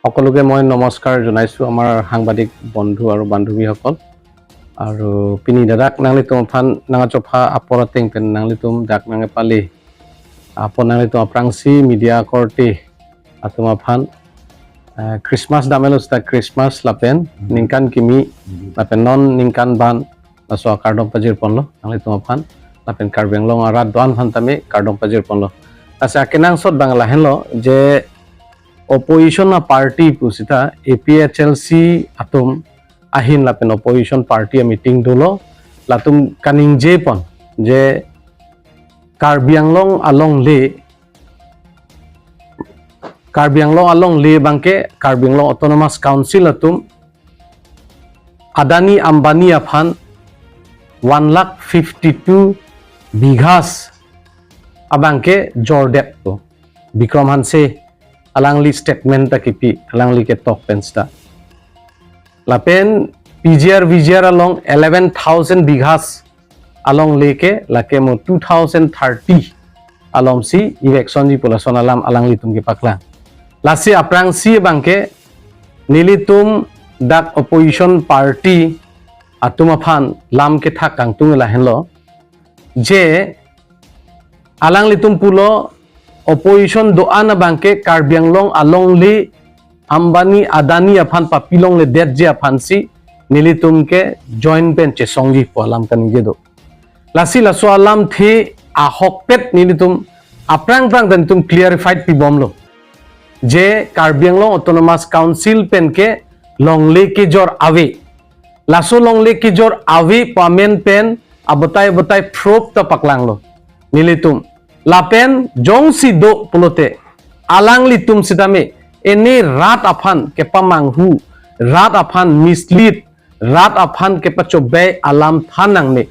সকলোকে মই নমস্কাৰ জনাইছো আমাৰ সাংবাদিক বন্ধু আৰু বান্ধৱীসকল আৰু পিনি দাদাক নাংলি তুম ফান নাঙা চফা আপৰাতেং পেন নাংলি তুম দাক নাঙে পালি আপন নাংলি তুম প্ৰাংসি মিডিয়া কৰতে আতুমা ফান ক্ৰিসমাস দামেলস তা ক্ৰিসমাস লাপেন নিংকান কিমি লাপেন নন নিংকান বান লাসো কাৰ্ডম পাজিৰ পনলো নাংলি তুম ফান লাপেন কাৰ্বেংলং আৰা দোৱান ফান তামে কাৰ্ডম পাজিৰ পনলো আছে কেনাং সত বাংলা হেনলো যে opposition na party pusita APHLC atum ahin lapen opposition party meeting dulo latum kaning jepon je Karbi Anglong along le bangke Karbi Anglong Autonomous Council atum Adani Ambani aphan 152 bighas abangke jordet to Bikram Hanse alangli statement ta kipi alangli ke top pensta lapen PGR VGR along 11,000 bighas along leke lake mo 2030 along si election ji population alam alangli tum ke pakla lasi aprang si bangke nilitum dak opposition party atuma phan lam ke thak kang tung la henlo je alangli tum pulo opposition doana bangke Karbi Anglong along le Ambani Adani aphan papilong le det je aphan si nilitum ke joint bench songji polam kan gedo lasi laso alam the ahok pet nilitum aprang prang dan tum clarified pi bomlo je Karbi Anglong Autonomous Council pen ke longle ke jor ave laso longle ke jor ave pamen pen abotai prop ta paklanglo nilitum lapen jong si do pulote alang litum sidame ene rat aphan ke pamanghu rat aphan mislead rat aphan ke pachobe alam thanang ne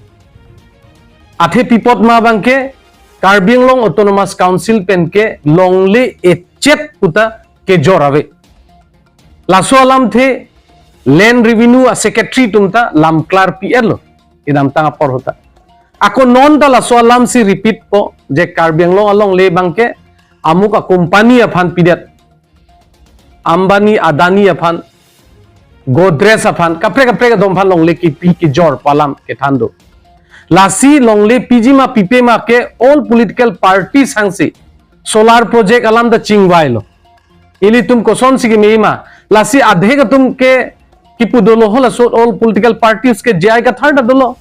athe pipot ma bangke Karbi Anglong Autonomous Council pen ke longle echet puta ke jorave laso alam the land revenue secretary tumta lam klar pl idam tanga por hota ako non dala so alam si repeat po je Karbi Anglong along le bangke amuka company aphan pidet Ambani Adani aphan Godrej aphan kapre dom phan long le ki pi ki jor palam ke thando lasi long le pg ma pipe ma ke all political parties hangsi solar project alam da chingwailo ili tum ko son sigi meima lasi adhe ka tum ke ki pudolo hola so all political parties ke jai ka third dolo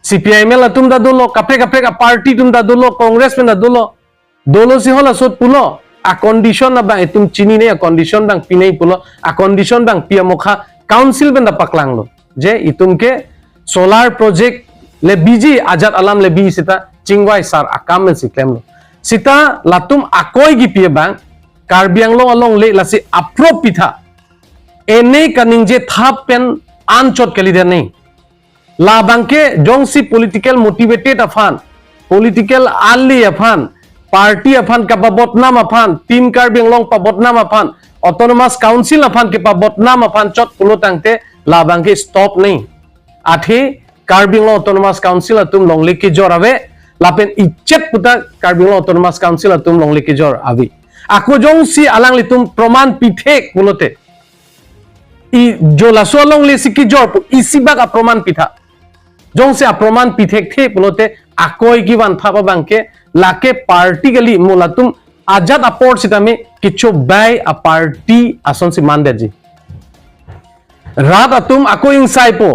CPIML atum da dolo kapre ka party tum da dolo Congress men da dolo si hola sot pulo a condition na bang etum chini ne a condition bang pinei pulo a condition bang pia mokha council ben da paklang lo je itum ke solar project le biji ajat alam le bi sita chingwai sar akam men siklem lo sita latum akoi gi pia bang Karbi Anglong along le lasi apro pitha ene kaning je thap pen anchot kali der nei la bangke jongsi political motivated afan political ali afan party afan ka babotnam afan team Karbi Anglong pabotnam afan autonomous council afan ke pabotnam afan chot pulo tangte la bangke stop nei athe Karbi Anglong Autonomous Council atum longle ke jor ave lapen ichet puta Karbi Anglong Autonomous Council atum longle ke jor ave ako jongsi alang litum proman pithek pulote i jola so long le sikki jor isibak proman pitha jong se aproman pithek the pulote akoi ki ban thapa bangke lake party gali mulatum ajat aport sitame kicho bai a party ason si mandeji rat atum ako insai po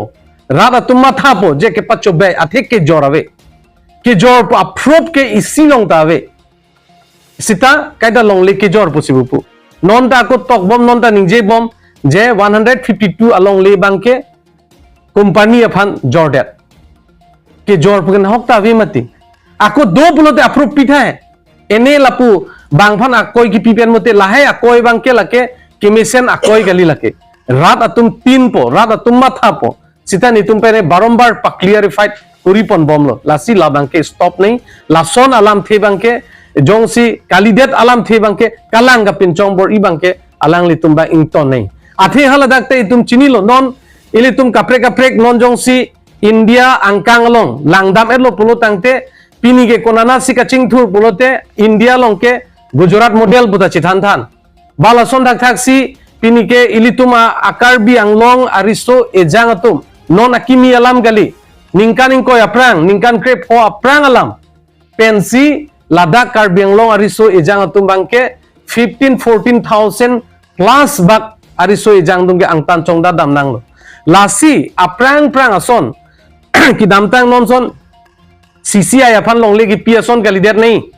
rat atum matha po je ke pacho bai athek ke jorave ke jor po aprop ke isilong tave sita kaida longle ke jor posibu pu non ta ko tok bom non ta ningje bom je 152 along le bangke company aphan jordet ke jor pukan hokta vi mati ako do pulote approve pitha hai ene lapu bang phan akoi ki pipen mote lahe akoi bangke lake commission akoi gali lake rat atum tin po rat atum matha po sita nitum pere barombar pa clarified kuri pon bomlo lasi la bangke stop nei lason alam the bangke jongsi kalidet alam the bangke kalang ga pin chongbor i bangke alang litum ba ington nei athe hala dakte itum chinilo non ili tum kapre non jongsi India angkang long langdam erlo pulo tangte pini ke konana sika chingthur pulote India long ke Gujarat model buta chithan than balason dak thaksi pinike ilituma akarbi anglong ariso ejang atum non akimi alam gali ningkan ingko aprang ningkan krep ho aprang alam pensi ladak karbi anglong ariso ejang atum bangke 15-14,000 plus bak ariso ejang dungge angtan chongda damnang lo lasi aprang prang ason ki damtang non son CCI apan longle ki piason gali der nei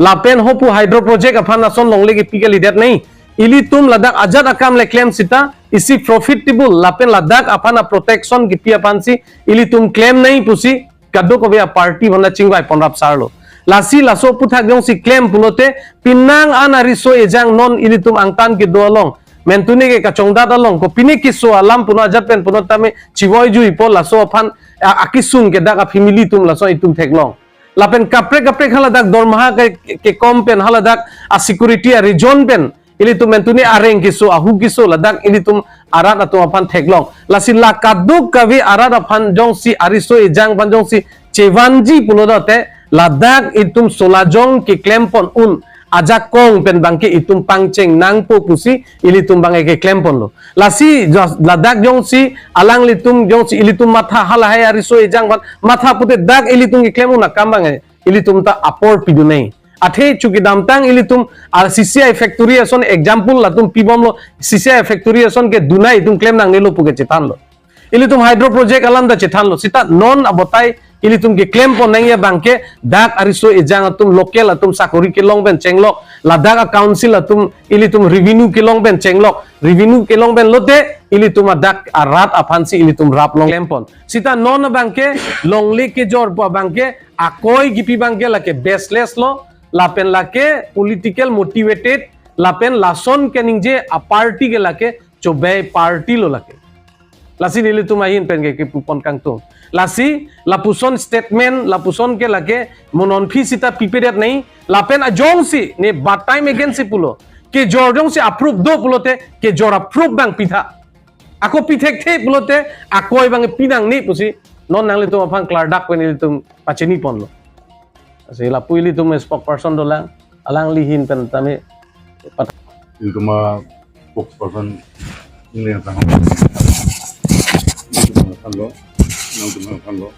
lapen hopu hydro project apan ason longle ki pi gali der nei ili tum ladak ajat akam le claim sita isi profitable lapen ladak apana protection ki pia pansi ili tum claim nahi pusi kaddo ko bia party banda chingwai ponrap sarlo lasi laso puthak jong si claim pulote pinang anariso ejang non ili tum angtan ki dolong mentuni ke kachongda dalong ko pini kiso alam puno ajat pen puno tame chiwoi ju ipo laso aphan akisung ke dak family tum laso itum theklong lapen kapre kapre haladak dormaha ke kompen haladak a security a region pen ili tum mentuni areng kiso ahu kiso ladak ili tum arat atum apan theklong lasi lakaduk kavi arat apan jong si ariso ejang pan jong si chevanji punodote ladak itum solajong ki klempon un ajak kong pen bangke itum pangcheng nangpo pusi ili tum bangai ke klempon lo lasi ladak jong si alang litum jong si ili tum matha halahai ariso ejang pan matha pute dak ili tum ki klemu na kambangai ili tum ta apor pidunei athe chuki damtang ilitum ar CCI factory ason example latum pibom lo CCI factory ason ke dunai tum claim nang nelo puke chetan lo ilitum hydro project alam da chetan lo sita non abotai ilitum ke claim pon nang ya bangke dak ariso ejang atum local atum sakuri ke long ben chenglok ladak council atum ilitum revenue ke long ben chenglok revenue ke long ben lote ilitum adak arat apansi ilitum rap long claim pon sita non bangke longli ke jor bangke akoi gipi bangke lake baseless lo lapen lake political motivated lapen lason ke ningje a party ke lake chobe party lo lake lasi nili tumahin pen ke pupon kang tu lasi lapuson statement lapuson ke lake monon fisita piperet nei lapen ajong si ne batai agency pulo ke jorjong si approve do pulote ke jor approve bang pitha ako pithek the pulote akoi bang pinang ni pusi non nang le tu apang klardak pen nili tum pacheni pon lo sila puili tu spokesperson dolang alang lihin pen tami itu mah spokesperson ini yang sangat kan lo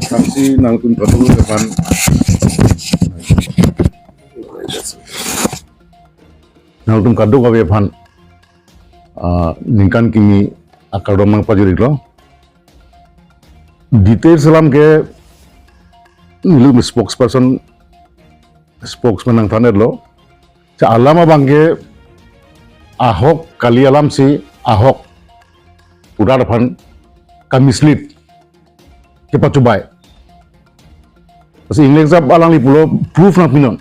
saksi nang tun betul depan nang tun kado kawe pan ningkan kimi akar domang pajuri lo detail salam ke nilu spokesman nang thaner lo cha alama bangge ahok kali alam si ahok pura depan kamislit ke pacubai kasi inglesa alang li pulo proof na pinon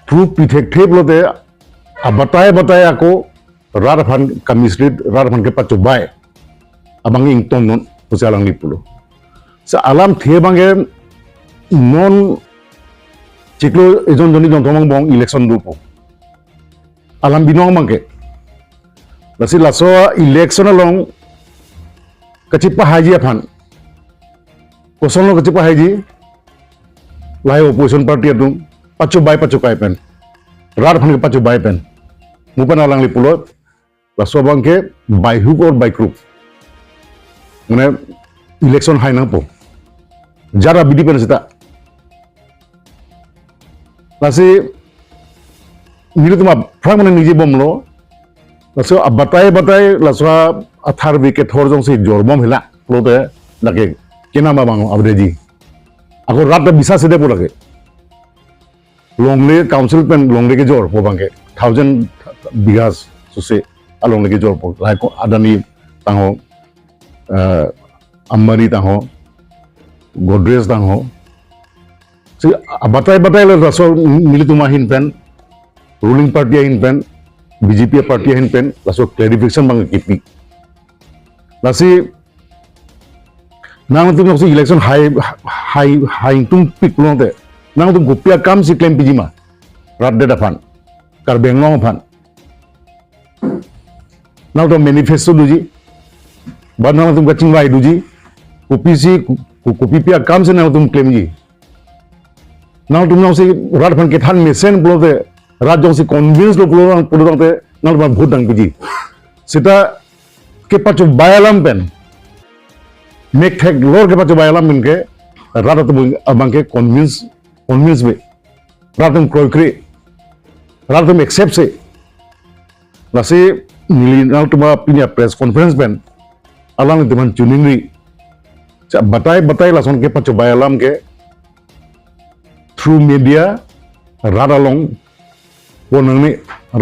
proof pithek thep lo te abatai ako radhan kamislit radhan ke pacubai abang ing ton non pusi alang li pulo sa alam the bange non ciklo ejon joni jon thomang bong election dupo alam binong mangke lasi laso election along kacipa haji aphan koson lo kacipa haji lai opposition party adum pacu kai pen rar phan ke pacu bai pen mupan alang li pulo laso bangke by hook or by crook mane election hai na po jara bidi pen sita lasi nilu tuma prang mana nije bom lo laso batai laso athar wicket hor jong si jor bom hila lo te dake kena ma bang abreji ako rat bisa sede pura ke longle council pen longle ke jor po bangke 1000 bighas suse alongle ke jor po lai ko adani tango ambani tango Godrej dang ho si batai le raso milit umahin pen ruling party hin pen BJP party hin pen laso clarification bang kipi lasi nang tum si election high tum pik long te nang tum gopia kam si claim pijima rat de dafan kar benglong phan nang tum manifesto duji ban nang tum gaching vai duji OPC kopi pia kam se nang tum claim ji nang tum nang se rat phan ke than mesen blote राज्यों से convince लो पुलो ते नल बा भूत दंग PG सिता के पाचो बायालाम pen make take लोर के पाचो बायालाम pen के रात तो abang के कन्विंस में रात तुम क्रोकरी रात तुम एक्सेप्ट से लासे नीली नल तुम पिनिया प्रेस कॉन्फ्रेंस पेन alang teman cuningri batai lason ke paco bayalam ke through media rada long wonang ni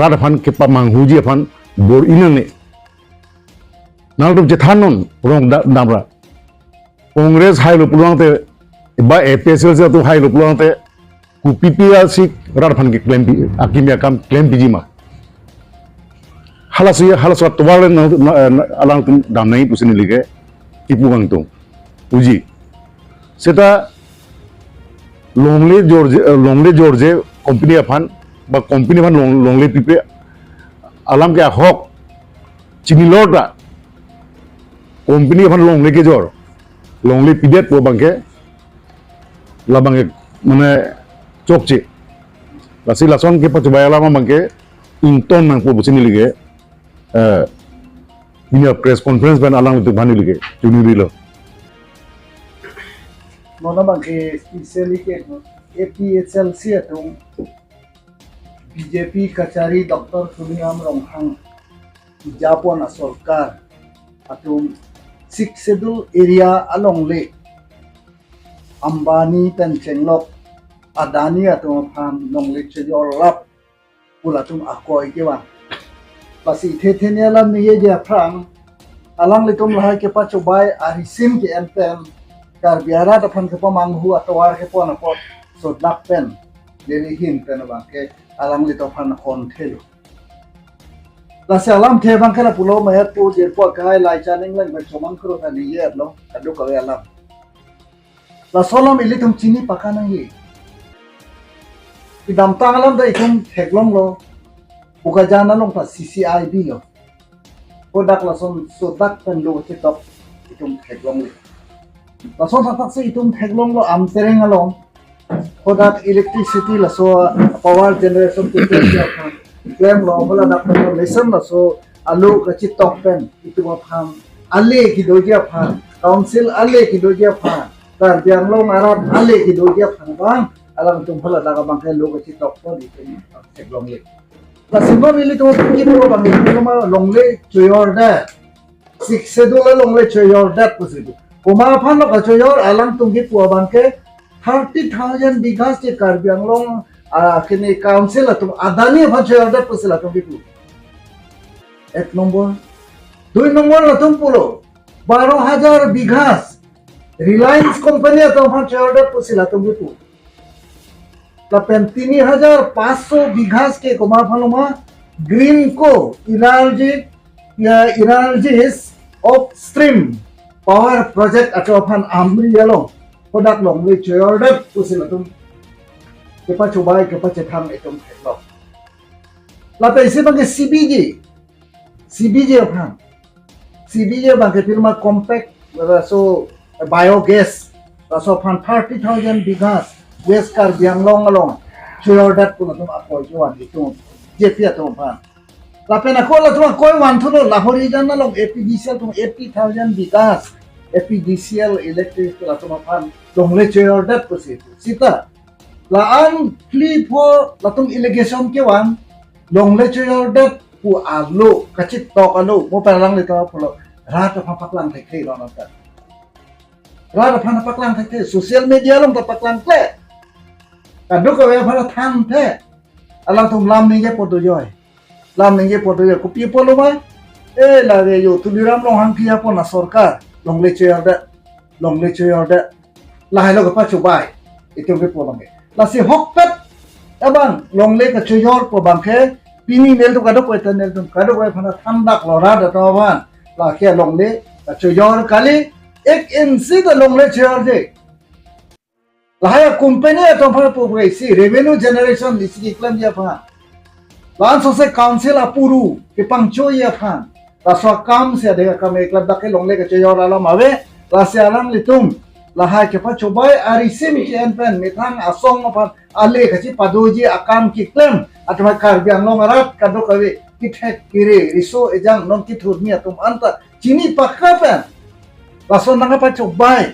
rada fan ke pamang huji fan bor inang ni nal tum jethanon rong damra kongres hai lo pulang te ba APSL se tu hai lo pulang te ku PPRC rada fan ke claim akimia kam claim pijima halas tuwal alang tum dam nahi pusini lige ipu bang tung uji seta longle george company afan ba company fan longle pipe alam ke hok chini lorda company afan longle ke jor longle pidet po bang ke labang mane chokche lasi lason ke pachbaya lama bang ke inton nang po pusini lige ini press conference ban alang untuk bani lige juni rilo Mona bang ke specially ke APSLC atung BJP kachari Dr. Suliam Ronghang Japon Asolkar atung 6 schedule area along le Ambani pen Chenglok Adani atung pham long le chejor lap pulatung akoi ke bang pasi the lam ni ye ja prang alang le tum lahai ke pa chobai arisim ke empen kar biara da phan ke pa manghu atwar ke pon pot so dak pen deli hin pen bang ke alang le to phan kon thelu la se alam the bang kala pulo ma het pu je po kai lai chaning lang ba chomang kro ta ni ye lo kadu ka alam la solam ili tum chini pakana hi idam tangalam da ikum theklom lo buka jana long pa CCIB lo kodak lason sodak pen lo tiktok itum theklong lo lason tak se itum theklong lo am tereng along kodak electricity laso power generation to claim lo bola dak pen lesson laso alu ka tiktok pen itum pham ale ki doja phan council ale ki doja phan tar biang lo arab ale ki doja phan bang alam tum bola dak bang ke lo ka tiktok pon itum theklong lo la simba mili to ki pro bang ni ma longle choyor da six schedule longle choyor da pusidu kuma phan lo ka choyor alang tung ki pu bang ke 30,000 bighas ke karbiang long kini council atum adani phan choyor da pusila tung ki pu ek number 2 number atum pulo 12,000 bighas Reliance company atum phan choyor da pusila tung ki pu Lapen 3,500 bighas ke kuma phaluma green co energies of stream power project atau phan amri yalo product long le choyor da pusil atum kepa cobai kepa cethang etum theklo lapen ise bang CBG phan CBG bang ke firma compact so biogas so phan 30,000 bighas West Kar biang long along choyor dat pun atum akoi juan itu jepia tum pan lapen ako la tum akoi wan thulo lahori jan along APDCL tum 80,000 bighas APDCL electric la tum pan longle choyor dat pusi sita la an fli pho la tum irrigation ke wan longle choyor dat pu alo kachit tok alo mo parang le to phulo rat pha paklang thai thei lo na ta rat pha paklang thai thei social media long ta paklang tle kadu ka we phara thang the alang tum lam ni je potu joy lam ni je potu joy ku pi polo ma e la re yo tuliram long hang phia pon na sarkar longle choyor da la hai lo ka pa chubai item ke polong ke la si hokpet abang longle ka choyor po bang ke pini nel tu kadu ko nel tum kadu we phana thandak lora da to ban la ke longle ka choyor kali 1 inch da longle choyor je lahaya company atom phana pogai si revenue generation isi claim ya pha lan so se council apuru ke pangcho ya pha la so kam se de ka me club da ke longle ke choyor ala mawe la se alam litum lahai ke pa chobai arisim ki en pen mithang asong pha ale ka chi padoji akam ki claim atau makar biang long arat kadok kawe kitek kiri riso ejang non kithut mia tum anta cini pakapan laso nanga pa cobai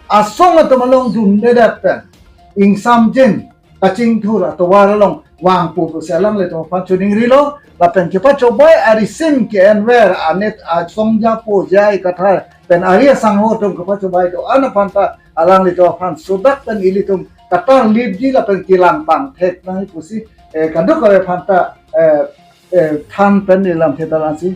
asong atau malong dun dedat pen ing samjen kacing thur atau waralong wang pu selang le to pan chuning rilo lapen cepat cobai arisim ke enwer anet asong japo jai kathar pen aria sangho tum kepa cobai do ana panta alang le to pan sudak pen ili tum kata libji lapen kilang pang tek nang pusi kadok kawe panta than pen ilam thetalansi